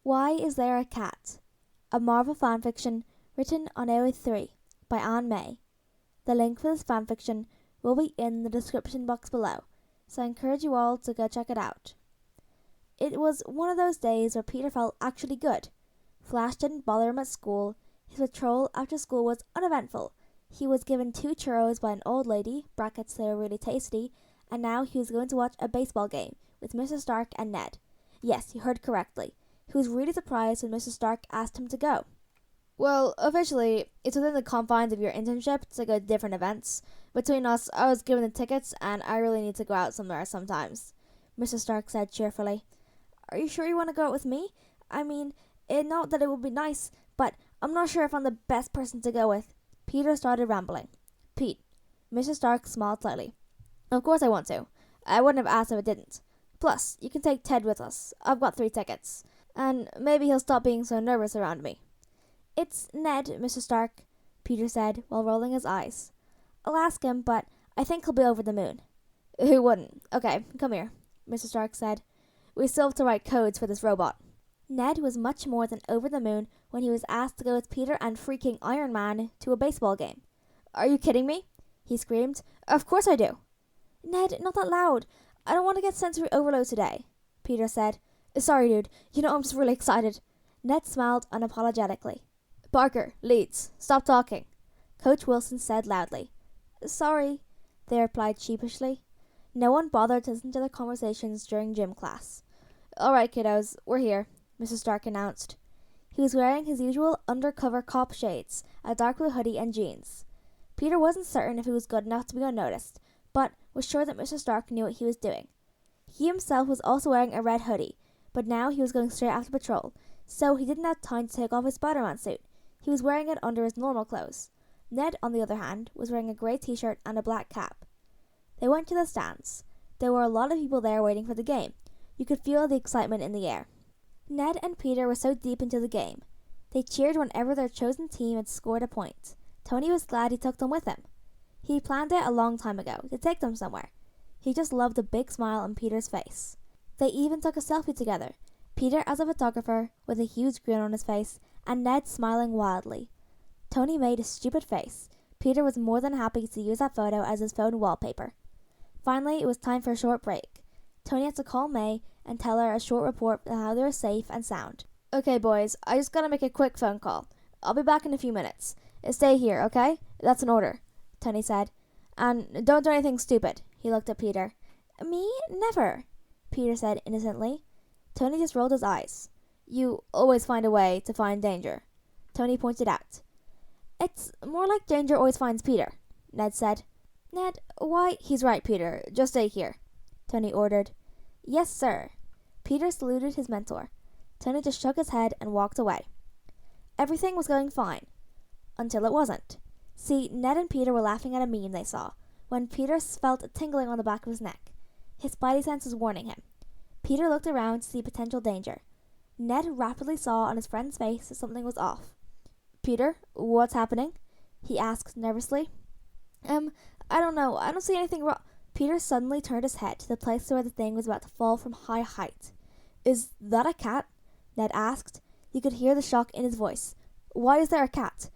Why Is There a Cat? A Marvel fanfiction written on AO3 by Anne May. The link for this fanfiction will be in the description box below, so I encourage you all to go check it out. It was one of those days where Peter felt actually good. Flash didn't bother him at school, his patrol after school was uneventful, he was given 2 churros by an old lady, brackets they were really tasty, and now he was going to watch a baseball game with Mr. Stark and Ned. Yes, you heard correctly. He was really surprised when Mr. Stark asked him to go. Well, officially, it's within the confines of your internship to go to different events. Between us, I was given the tickets, and I really need to go out somewhere sometimes, Mr. Stark said cheerfully. Are you sure you want to go out with me? I mean, not that it would be nice, but I'm not sure if I'm the best person to go with. Peter started rambling. Pete. Mr. Stark smiled slightly. Of course I want to. I wouldn't have asked if I didn't. Plus, you can take Ted with us. I've got 3 tickets. And maybe he'll stop being so nervous around me. It's Ned, Mr. Stark, Peter said while rolling his eyes. I'll ask him, but I think he'll be over the moon. Who wouldn't? Okay, come here, Mr. Stark said. We still have to write codes for this robot. Ned was much more than over the moon when he was asked to go with Peter and freaking Iron Man to a baseball game. Are you kidding me? He screamed. Of course I do. Ned, not that loud. I don't want to get sensory overload today, Peter said. Sorry, dude. I'm just really excited. Ned smiled unapologetically. Parker, Leeds, stop talking, Coach Wilson said loudly. Sorry, they replied sheepishly. No one bothered to listen to their conversations during gym class. All right, kiddos, we're here, Mr. Stark announced. He was wearing his usual undercover cop shades, a dark blue hoodie and jeans. Peter wasn't certain if he was good enough to be unnoticed, but was sure that Mr. Stark knew what he was doing. He himself was also wearing a red hoodie, but now he was going straight after patrol, so he didn't have time to take off his Spider-Man suit. He was wearing it under his normal clothes. Ned, on the other hand, was wearing a grey t-shirt and a black cap. They went to the stands. There were a lot of people there waiting for the game. You could feel the excitement in the air. Ned and Peter were so deep into the game. They cheered whenever their chosen team had scored a point. Tony was glad he took them with him. He planned it a long time ago, to take them somewhere. He just loved the big smile on Peter's face. They even took a selfie together, Peter as a photographer with a huge grin on his face, and Ned smiling wildly. Tony made a stupid face. Peter was more than happy to use that photo as his phone wallpaper. Finally, it was time for a short break. Tony had to call May and tell her a short report on how they were safe and sound. Okay, boys, I just gotta make a quick phone call. I'll be back in a few minutes. Stay here, okay? That's an order, Tony said. And don't do anything stupid. He looked at Peter. Me? Never, Peter said innocently. Tony just rolled his eyes. You always find a way to find danger, Tony pointed out. It's more like danger always finds Peter, Ned said. Ned, why? He's right, Peter. Just stay here, Tony ordered. Yes, sir. Peter saluted his mentor. Tony just shook his head and walked away. Everything was going fine. Until it wasn't. See, Ned and Peter were laughing at a meme they saw, when Peter felt a tingling on the back of his neck. His spidey sense was warning him. Peter looked around to see potential danger. Ned rapidly saw on his friend's face that something was off. Peter, what's happening? He asked nervously. I don't know. I don't see anything wrong. Peter suddenly turned his head to the place where the thing was about to fall from high height. Is that a cat? Ned asked. He could hear the shock in his voice. Why is there a cat?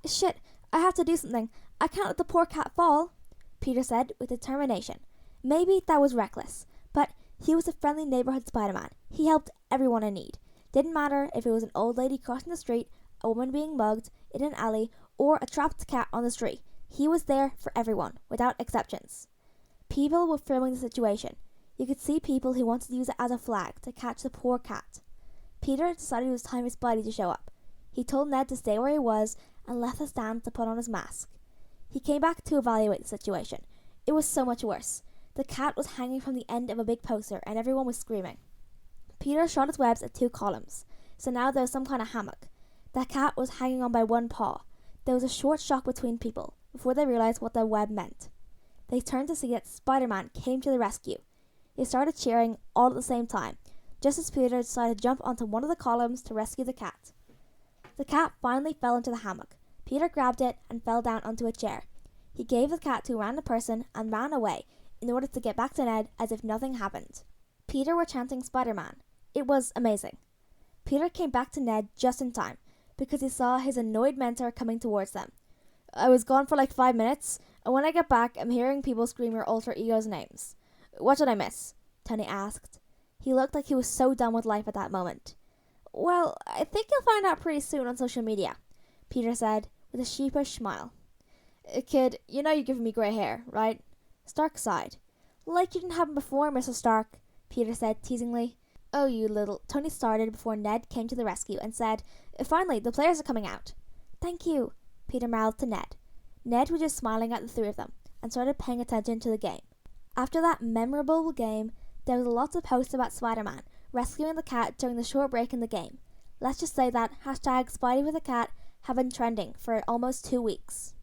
Shit, I have to do something. I can't let the poor cat fall, Peter said with determination. Maybe that was reckless, but he was a friendly neighborhood Spider-Man. He helped everyone in need. Didn't matter if it was an old lady crossing the street, a woman being mugged in an alley, or a trapped cat on the street. He was there for everyone, without exceptions. People were filming the situation. You could see people who wanted to use it as a flag to catch the poor cat. Peter decided it was time for Spidey to show up. He told Ned to stay where he was and left the stand to put on his mask. He came back to evaluate the situation. It was so much worse. The cat was hanging from the end of a big poster and everyone was screaming. Peter shot his webs at 2 columns, so now there was some kind of hammock. The cat was hanging on by one paw. There was a short shock between people before they realized what the web meant. They turned to see that Spider-Man came to the rescue. They started cheering all at the same time, just as Peter decided to jump onto one of the columns to rescue the cat. The cat finally fell into the hammock. Peter grabbed it and fell down onto a chair. He gave the cat to a random person and ran away in order to get back to Ned as if nothing happened. Peter were chanting Spider-Man. It was amazing. Peter came back to Ned just in time, because he saw his annoyed mentor coming towards them. I was gone for like 5 minutes, and when I get back, I'm hearing people scream your alter ego's names. What did I miss? Tony asked. He looked like he was so done with life at that moment. Well, I think you'll find out pretty soon on social media, Peter said, with a sheepish smile. Kid, you know you're giving me grey hair, right? Stark sighed. Like you didn't have them before, Mr. Stark, Peter said teasingly. Oh, you little... Tony started before Ned came to the rescue and said, Finally, the players are coming out. Thank you, Peter mouthed to Ned. Ned was just smiling at the three of them and started paying attention to the game. After that memorable game, there was lots of posts about Spider-Man rescuing the cat during the short break in the game. Let's just say that #SpideyWithACat have been trending for almost 2 weeks.